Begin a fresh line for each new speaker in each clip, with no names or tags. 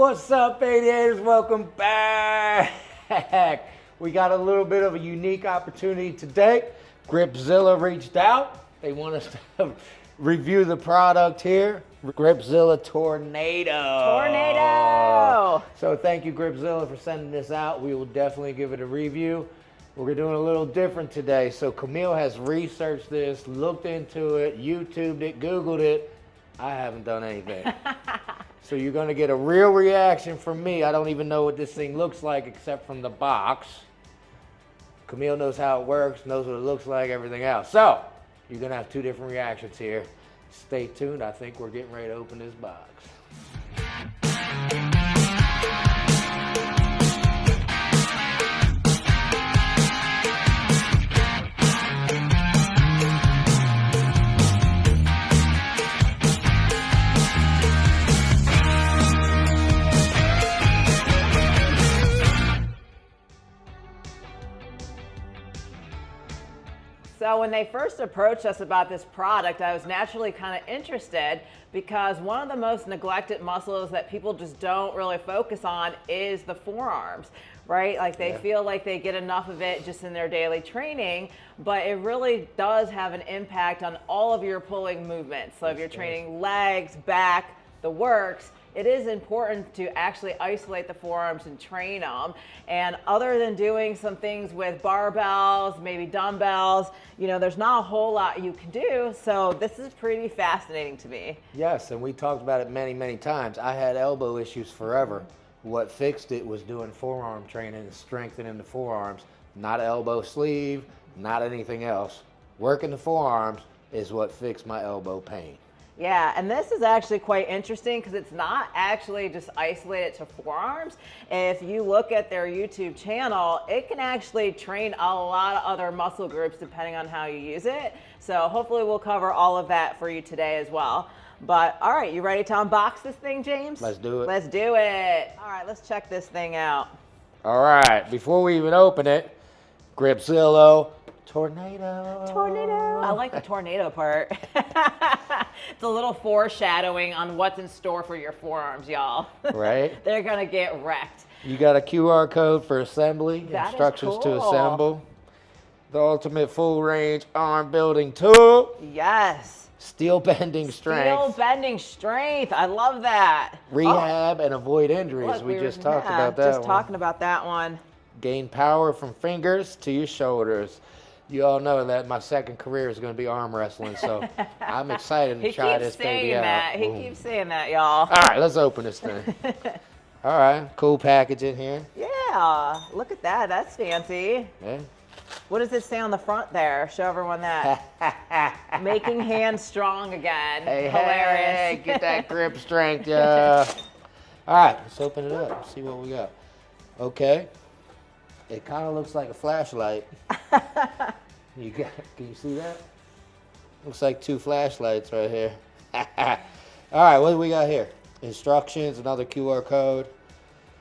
What's up, aviators? Welcome back. We got a little bit of a unique opportunity today. Gripzilla reached out. They want us to review the product here. Gripzilla Tornado. So thank you, Gripzilla, for sending this out. We will definitely give it a review. We're doing a little different today. So Camille has researched this, looked into it, YouTubed it, Googled it. I haven't done anything. So you're going to get a real reaction from me. I don't even know what this thing looks like except from the box. Camille knows how it works, knows what it looks like, everything else. So you're going to have two different reactions here. Stay tuned. I think we're getting ready to open this box.
So when they first approached us about this product, I was naturally kind of interested because one of the most neglected muscles that people just don't really focus on is the forearms, right? Like they feel like they get enough of it just in their daily training, but it really does have an impact on all of your pulling movements. So if you're training legs, back, the works, it is important to actually isolate the forearms and train them. And other than doing some things with barbells, maybe dumbbells, you know, there's not a whole lot you can do. So this is pretty fascinating to me.
Yes, and we talked about it many, many times. I had elbow issues forever. What fixed it was doing forearm training and strengthening the forearms, not elbow sleeve, not anything else. Working the forearms is what fixed my elbow pain.
Yeah, and this is actually quite interesting because it's not actually just isolated to forearms. If you look at their YouTube channel, it can actually train a lot of other muscle groups depending on how you use it. So hopefully we'll cover all of that for you today as well. But all right, you ready to unbox this thing, James?
Let's do it.
Let's do it. All right, let's check this thing out.
All right, before we even open it, Gripzilla Tornado.
I like the tornado part. It's a little foreshadowing on what's in store for your forearms, y'all.
Right?
They're gonna get wrecked.
You got a QR code for assembly,
That
instructions
is
to
cool.
assemble. The ultimate full range arm building tool.
Yes.
Steel bending strength.
Steel bending strength. I love that.
Rehab and avoid injuries.
Look,
we just talked about that
just
one.
talking about that one.
Gain power from fingers to your shoulders. You all know that my second career is going to be arm wrestling, so I'm excited to try this baby out.
He keeps saying that, y'all.
All right, let's open this thing. All right, cool packaging here.
Yeah, look at that. That's fancy.
Yeah.
What does it say on the front there? Show everyone that. Making hands strong again.
Hey,
Hilarious.
hey, get that grip strength, yeah. All right, let's open it up, see what we got. Okay. It kind of looks like a flashlight. Can you see that? Looks like two flashlights right here. All right, what do we got here? Instructions, another QR code.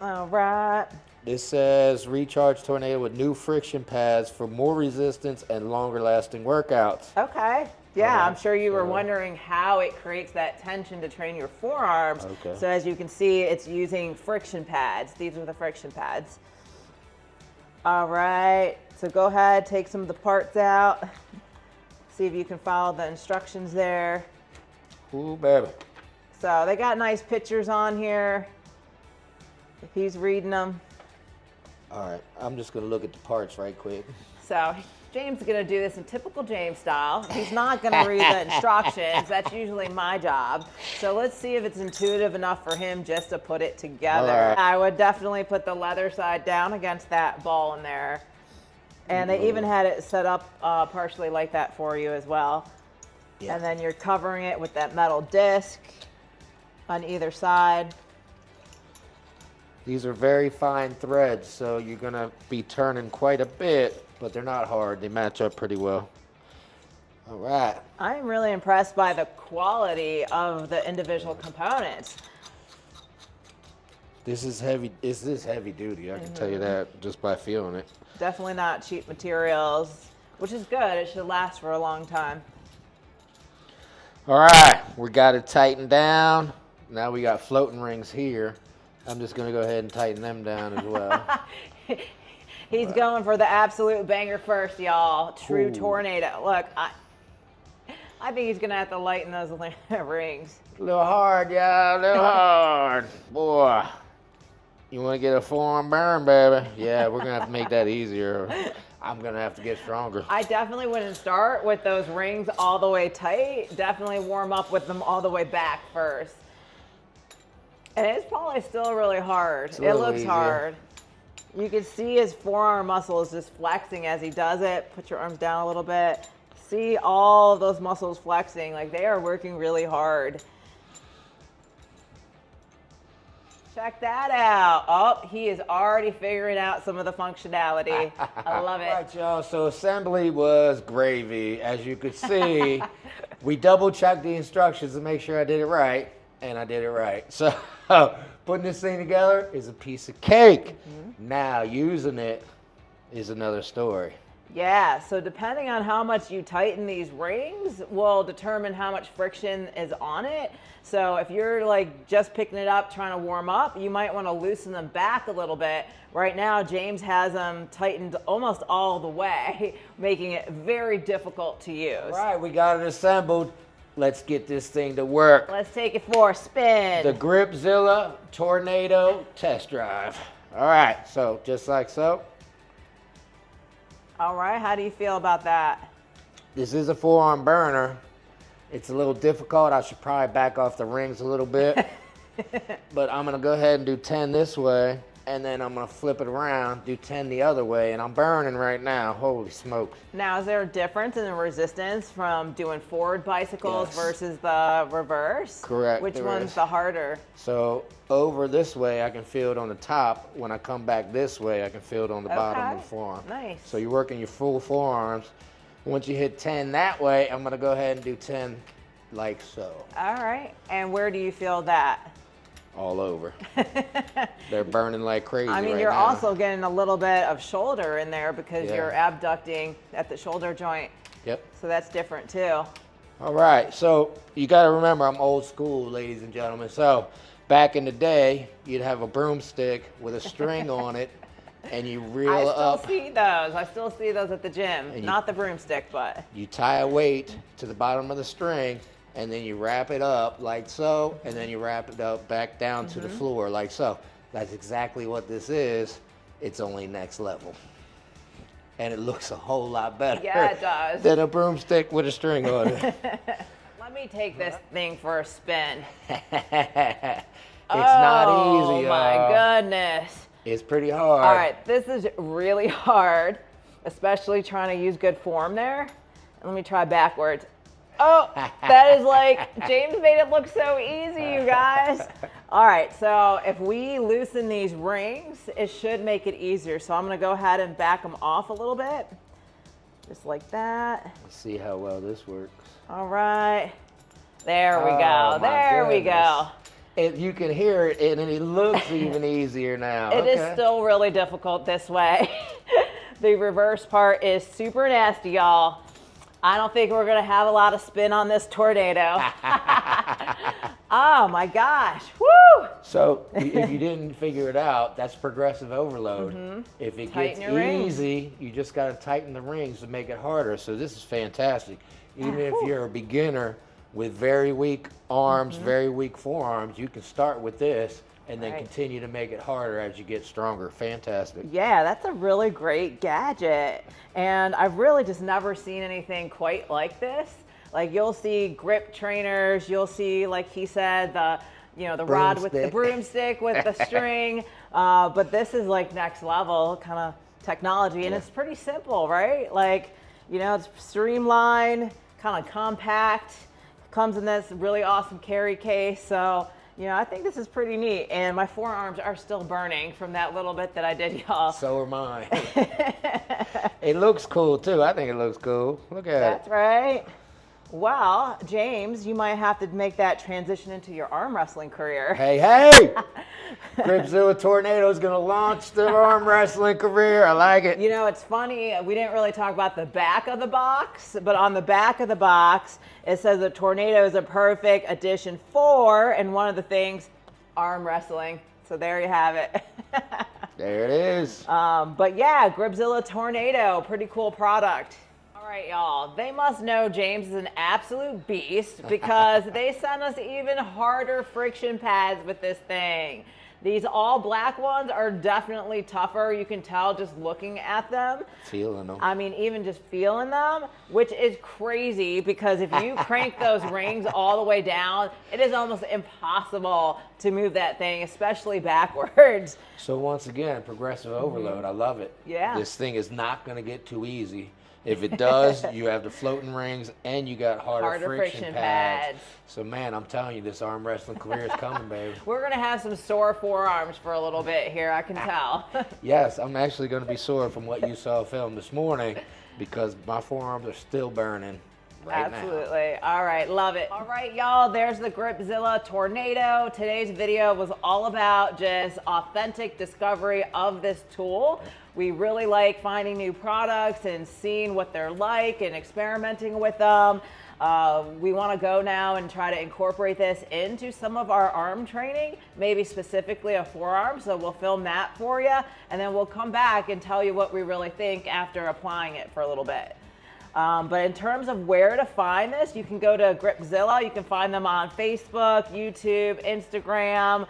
All right.
This says recharge Tornado with new friction pads for more resistance and longer lasting workouts.
Okay. Yeah,
Alright,
I'm sure you were
so-
wondering how it creates that tension to train your forearms.
Okay.
So as you can see, it's using friction pads. These are the friction pads. All right, so go ahead, take some of the parts out. See if you can follow the instructions there.
Ooh, baby.
So they got nice pictures on here, if he's reading them.
All right, I'm just gonna look at the parts right quick.
So James is gonna do this in typical James style. He's not gonna read the instructions. That's usually my job. So let's see if it's intuitive enough for him just to put it together.
All right.
I would definitely put the leather side down against that ball in there. And they even had it set up partially like that for you as well.
Yeah.
And then you're covering it with that metal disc on either side.
These are very fine threads, so you're gonna be turning quite a bit, but they're not hard. They match up pretty well. All right.
I'm really impressed by the quality of the individual components.
This is heavy. This is heavy duty. I can tell you that just by feeling it.
Definitely not cheap materials, which is good. It should last for a long time.
All right, we got it tightened down. Now we got floating rings here. I'm just going to go ahead and tighten them down as well.
He's going for the absolute banger first, y'all. True
Ooh.
tornado. Look, I think he's going to have to lighten those rings.
A little hard, y'all, a little hard. Boy, you want to get a forearm burn, baby? Yeah, we're going to have to make that easier. I'm going to have to get stronger.
I definitely wouldn't start with those rings all the way tight. Definitely warm up with them all the way back first. And it's probably still really hard. It looks
easier.
hard. You can see his forearm muscles just flexing as he does it. Put your arms down a little bit. See all of those muscles flexing. Like they are working really hard. Check that out. Oh, he is already figuring out some of the functionality. I love it.
All right, y'all. So assembly was gravy. As you could see, we double checked the instructions to make sure I did it right, and I did it right. So putting this thing together is a piece of cake. Now using it is another story.
Yeah, so depending on how much you tighten these rings will determine how much friction is on it. So if you're like just picking it up, trying to warm up, you might want to loosen them back a little bit. Right now, James has them tightened almost all the way, making it very difficult to use.
All right, we got it assembled. Let's get this thing to work.
Let's take it for a spin.
The Gripzilla Tornado test drive. All right, so just like so.
All right, how do you feel about that?
This is a forearm burner. It's a little difficult. I should probably back off the rings a little bit. But I'm going to go ahead and do 10 this way, and then I'm going to flip it around, do 10 the other way, and I'm burning right now. Holy smokes.
Now, is there a difference in the resistance from doing forward bicycles
Yes.
versus the reverse?
Correct,
Which
there
one's
is.
the harder?
So over this way, I can feel it on the top. When I come back this way, I can feel it on the bottom of
Okay.
the forearm.
Nice.
So you're working your full forearms. Once you hit 10 that way, I'm going to go ahead and do 10 like so.
All right, and where do you feel that?
All over. They're burning like crazy
I mean,
right
you're
now.
also getting a little bit of shoulder in there because
Yeah.
you're abducting at the shoulder joint.
Yep.
So that's different too.
All right, so you got to remember I'm old school, ladies and gentlemen. So back in the day, you'd have a broomstick with a string on it, and you reel
I still
up.
see those. I still see those at the gym.
And
Not the broomstick, but.
You tie a weight to the bottom of the string, and then you wrap it up like so, and then you wrap it up back down to the floor like so. That's exactly what this is. It's only next level. And it looks a whole lot better
Yeah, it does.
than a broomstick with a string on it.
Let me take this thing for a spin.
It's not easy,
Oh my
y'all.
goodness.
It's pretty hard.
All right, this is really hard, especially trying to use good form there. Let me try backwards. Oh, that is like, James made it look so easy, you guys. All right, so if we loosen these rings, it should make it easier. So I'm gonna go ahead and back them off a little bit, just like that.
Let's see how well this works.
All right, there we
Oh,
go,
my
there we go.
goodness. You can hear it, and it looks even easier now.
It is still really difficult this way. The reverse part is super nasty, y'all. I don't think we're gonna have a lot of spin on this tornado. Oh my gosh, woo!
So if you didn't figure it out, that's progressive overload. If it
Tighten
gets
your rings.
easy, you just got to tighten the rings to make it harder. So this is fantastic. Even if you're a beginner with very weak arms, very weak forearms, you can start with this and then
Right.
continue to make it harder as you get stronger. Fantastic.
Yeah, that's a really great gadget. And I've really just never seen anything quite like this. Like you'll see grip trainers, you'll see, like he said, the rod with the broomstick with the string. But this is like next level kind of technology, and it's pretty simple, right? Like, it's streamlined, kind of compact, comes in this really awesome carry case. So, I think this is pretty neat. And my forearms are still burning from that little bit that I did, y'all.
So are mine. It looks cool too. I think it looks cool. Look at
That's
it.
right. Well, James, you might have to make that transition into your arm wrestling career.
Hey, hey! Gripzilla Tornado is going to launch the arm wrestling career. I like it.
It's funny, we didn't really talk about the back of the box, but on the back of the box, it says the Tornado is a perfect addition for, and one of the things, arm wrestling. So there you have it.
There it is.
But yeah, Gripzilla Tornado, pretty cool product. All right, y'all, they must know James is an absolute beast because they sent us even harder friction pads with this thing. These all black ones are definitely tougher. You can tell just looking at them.
Feeling them.
I mean, even just feeling them, which is crazy because if you crank those rings all the way down, it is almost impossible to move that thing, especially backwards.
So once again, progressive overload. I love it.
Yeah.
This thing is not going to get too easy. If it does, you have the floating rings and you got harder friction pads. So man, I'm telling you, this arm wrestling career is coming, baby.
We're going to have some sore forearms for a little bit here, I can tell.
Yes, I'm actually going to be sore from what you saw filmed this morning because my forearms are still burning right now.
Absolutely. All right, love it. All right, y'all, there's the Gripzilla Tornado. Today's video was all about just authentic discovery of this tool. We really like finding new products and seeing what they're like and experimenting with them. We want to go now and try to incorporate this into some of our arm training, maybe specifically a forearm. So we'll film that for you, and then we'll come back and tell you what we really think after applying it for a little bit. But in terms of where to find this, you can go to Gripzilla. You can find them on Facebook, YouTube, Instagram.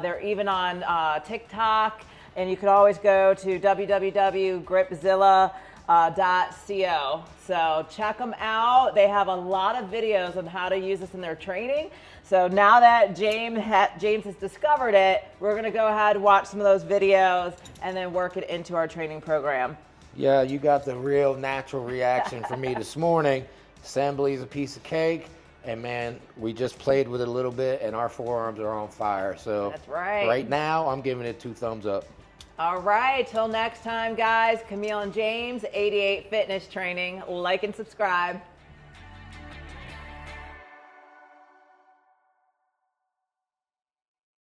They're even on TikTok. And you can always go to www.gripzilla.co. So check them out. They have a lot of videos on how to use this in their training. So now that James has discovered it, we're going to go ahead and watch some of those videos and then work it into our training program.
Yeah, you got the real natural reaction from me this morning. Assembly is a piece of cake. And man, we just played with it a little bit and our forearms are on fire. So
that's right.
Right now, I'm giving it 2 thumbs up.
All right, till next time, guys. Camille and James, 88 Fitness Training. Like and subscribe.